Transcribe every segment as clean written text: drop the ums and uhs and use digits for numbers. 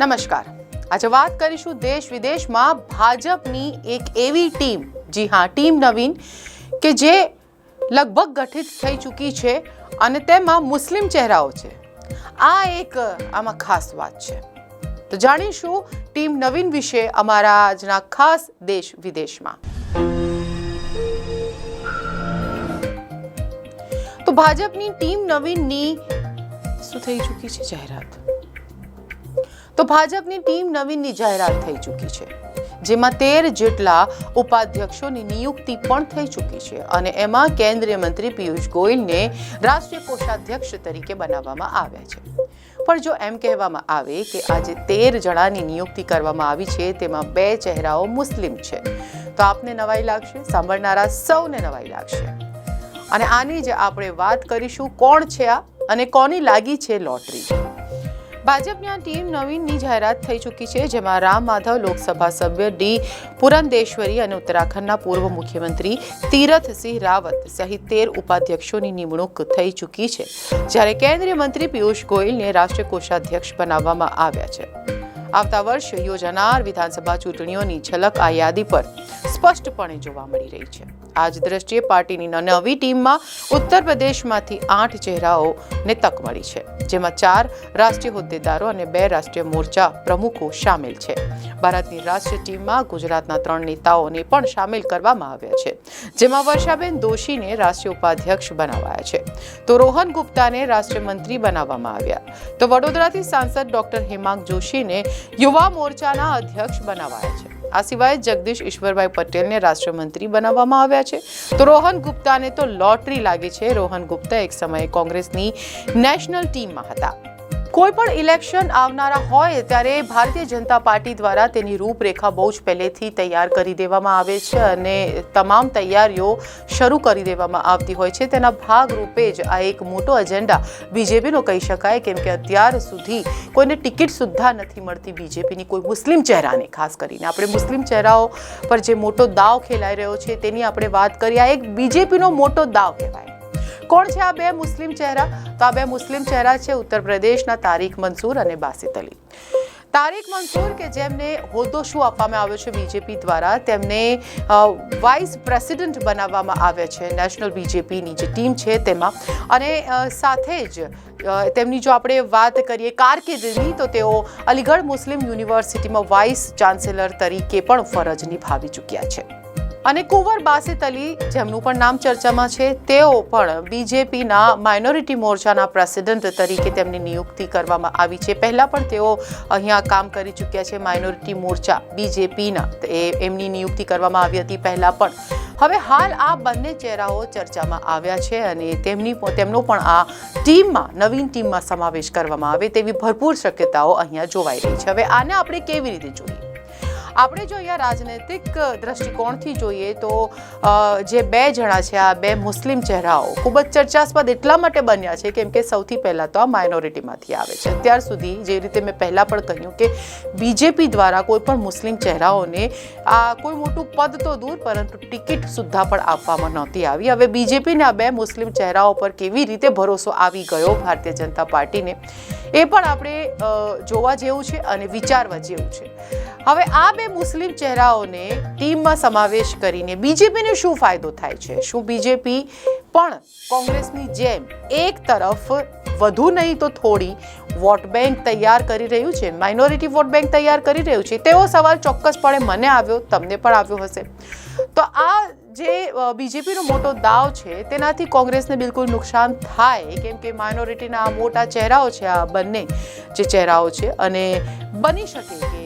નમસ્કાર. આજે વાત કરીશું દેશ વિદેશમાં ભાજપની એક એવી ટીમ, જી હા ટીમ નવીન, કે જે લગભગ ગઠિત થઈ ચૂકી છે અને તેમાં મુસ્લિમ ચહેરાઓ છે. આ એક આમાં ખાસ વાત છે. તો જાણીશું ટીમ નવીન વિશે અમારા આજના ખાસ દેશ વિદેશમાં. તો ભાજપની ટીમ નવીનની શું થઈ ચૂકી છે જાહેરાત? તો ભાજપની ટીમ નવીનની જાહેરાત થઈ ચૂકી છે, જેમાં 13 જેટલા ઉપાધ્યક્ષોની નિયુક્તિ પણ થઈ ચૂકી છે અને એમાં કેન્દ્રીય મંત્રી પિયુષ ગોયલને રાષ્ટ્રીય કોષાધ્યક્ષ તરીકે બનાવવામાં આવ્યા છે. પણ જો એમ કહેવામાં આવે કે આજે 13 જણાની નિયુક્તિ કરવામાં આવી છે, તેમાં 2 ચહેરાઓ મુસ્લિમ છે, તો આપને નવાઈ લાગશે, સાંભળનારા સૌને નવાઈ લાગશે. અને આની જ આપણે વાત કરીશું, કોણ છે આ અને કોની લાગી છે લોટરી. ભાજપની આ ટીમ નવીનની જાહેરાત થઈ ચૂકી છે, જેમાં રામ માધવ લોકસભા સભ્ય ડી પુરંદેશ્વરી અને ઉત્તરાખંડના પૂર્વ મુખ્યમંત્રી તીરથસિંહ રાવત સહિત 13 ઉપાધ્યક્ષોની નિમણૂક થઈ ચૂકી છે, જ્યારે કેન્દ્રીય મંત્રી પિયુષ ગોયલને રાષ્ટ્રીય કોષાધ્યક્ષ બનાવવામાં આવ્યા છે. આવતા વર્ષે યોજાનાર વિધાનસભા ચૂંટણીઓની ઝલક આ યાદી પર સ્પષ્ટપણે જોવા મળી રહી છે. આ જ દ્રષ્ટિએ પાર્ટીની નવી ટીમમાં ઉત્તર પ્રદેશમાંથી 8 ચહેરાઓને તક મળી છે, જેમાં 4 રાષ્ટ્રીય હોદ્દેદારો અને 2 રાષ્ટ્રીય મોરચા પ્રમુખો સામેલ છે. ભારતની રાષ્ટ્રીય ટીમમાં ગુજરાતના 3 નેતાઓને પણ સામેલ કરવામાં આવ્યા છે, જેમાં વર્ષાબેન દોશીને રાષ્ટ્રીય ઉપાધ્યક્ષ બનાવાયા છે, તો રોહન ગુપ્તાને રાષ્ટ્રીય મંત્રી બનાવવામાં આવ્યા, તો વડોદરાથી સાંસદ ડોક્ટર હેમાંગ જોશીને યુવા મોરચાના અધ્યક્ષ બનાવાયા છે. આ સિવાય જગદીશ ઈશ્વરભાઈ પટેલને રાષ્ટ્રીય મંત્રી બનાવવામાં આવ્યા છે, તો રોહન ગુપ્તાને તો લોટરી લાગી છે. રોહન ગુપ્તા એક સમયે કોંગ્રેસની નેશનલ ટીમમાં હતા. કોઈ પણ ઇલેક્શન આવનારા હોય ત્યારે ભારતીય જનતા પાર્ટી દ્વારા તેની રૂપરેખા બહુ જ પહેલેથી તૈયાર કરી દેવામાં આવે છે અને તમામ તૈયારીઓ શરૂ કરી દેવામાં આવતી હોય છે. તેના ભાગરૂપે જ આ એક મોટો એજન્ડા બીજેપીનો કહી શકાય, કેમ કે અત્યાર સુધી કોઈને ટિકિટ સુદ્ધા નથી મળતી બીજેપીની કોઈ મુસ્લિમ ચહેરાને. ખાસ કરીને આપણે મુસ્લિમ ચહેરાઓ પર જે મોટો દાવ ખેલાઈ રહ્યો છે તેની આપણે વાત કરીએ. આ એક બીજેપીનો મોટો દાવ કહેવાય. કોણ છે આ 2 મુસ્લિમ ચહેરા? તો આ 2 મુસ્લિમ ચહેરા છે ઉત્તર પ્રદેશના તારિક મંસૂર અને બાસિત અલી. તારિક મંસૂર, કે જેમને હોદ્દો શું આપવામાં આવ્યો છે બીજેપી દ્વારા, તેમને વાઇસ પ્રેસિડેન્ટ બનાવવામાં આવ્યા છે નેશનલ બીજેપીની જે ટીમ છે તેમાં. અને સાથે જ તેમની જો આપણે વાત કરીએ કારકિર્દીની, તો તેઓ અલીગઢ મુસ્લિમ યુનિવર્સિટીમાં વાઇસ ચાન્સેલર તરીકે પણ ફરજ નિભાવી ચૂક્યા છે. અને કુંવર બાસિત અલી, જેમનું પણ નામ ચર્ચામાં છે, તેઓ પણ બીજેપીના માઇનોરિટી મોરચાના પ્રેસિડેન્ટ તરીકે તેમની નિયુક્તિ કરવામાં આવી છે. પહેલા પણ તેઓ અહીંયા કામ કરી ચૂક્યા છે માઇનોરિટી મોરચા બીજેપીના, એમની નિયુક્તિ કરવામાં આવી હતી પહેલા પણ. હવે હાલ આ બંને ચહેરાઓ ચર્ચામાં આવ્યા છે અને તેમનો પણ આ ટીમમાં, નવીન ટીમમાં સમાવેશ કરવામાં આવે તેવી ભરપૂર શક્યતાઓ અહીંયા જોવાઈ રહી છે. હવે આને આપણે કેવી રીતે જોઈએ? આપણે જો અહીંયા રાજનૈતિક દ્રષ્ટિકોણથી જોઈએ તો જે 2 જણા છે, આ 2 મુસ્લિમ ચહેરાઓ ખૂબ જ ચર્ચાસ્પદ એટલા માટે બન્યા છે કેમ કે સૌથી પહેલાં તો આ માઇનોરિટીમાંથી આવે છે. અત્યાર સુધી જે રીતે મેં પહેલાં પણ કહ્યું કે બીજેપી દ્વારા કોઈ પણ મુસ્લિમ ચહેરાઓને આ કોઈ મોટું પદ તો દૂર, પરંતુ ટિકિટ સુદ્ધા પણ આપવામાં નહોતી આવી. હવે બીજેપીને આ 2 મુસ્લિમ ચહેરાઓ પર કેવી રીતે ભરોસો આવી ગયો ભારતીય જનતા પાર્ટીને, એ પણ આપણે જોવા જેવું છે અને વિચારવા જેવું છે. હવે આ 2 મુસ્લિમ ચહેરાઓને ટીમમાં સમાવેશ કરીને બીજેપીને શું ફાયદો થાય છે? શું બીજેપી પણ કોંગ્રેસની જેમ એક તરફ વધુ નહીં તો થોડી વોટ બેંક તૈયાર કરી રહ્યું છે, માઇનોરિટી વોટ બેંક તૈયાર કરી રહ્યું છે? તેવો સવાલ ચોક્કસપણે મને આવ્યો, તમને પણ આવ્યો હશે. તો આ જે બીજેપીનો મોટો દાવ છે તેનાથી કોંગ્રેસને બિલકુલ નુકસાન થાય, કેમ કે માઇનોરિટીના આ મોટા ચહેરાઓ છે, આ બંને જે ચહેરાઓ છે, અને બની શકે કે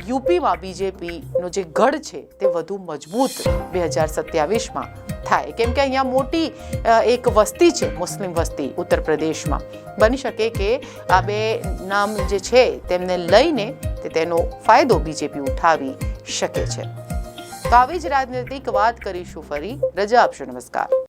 યુપીમાં બીજેપીનો જે ગઢ છે તે વધુ મજબૂત 2027માં થાય, કેમ કે અહીંયા મોટી એક વસ્તી છે, મુસ્લિમ વસ્તી ઉત્તર પ્રદેશમાં. બની શકે કે આ 2 નામ જે છે તેમને લઈને તેનો ફાયદો બીજેપી ઉઠાવી શકે છે. તો આવી જ રાજનૈતિક વાત કરીશું ફરી. રજા આપશો. નમસ્કાર.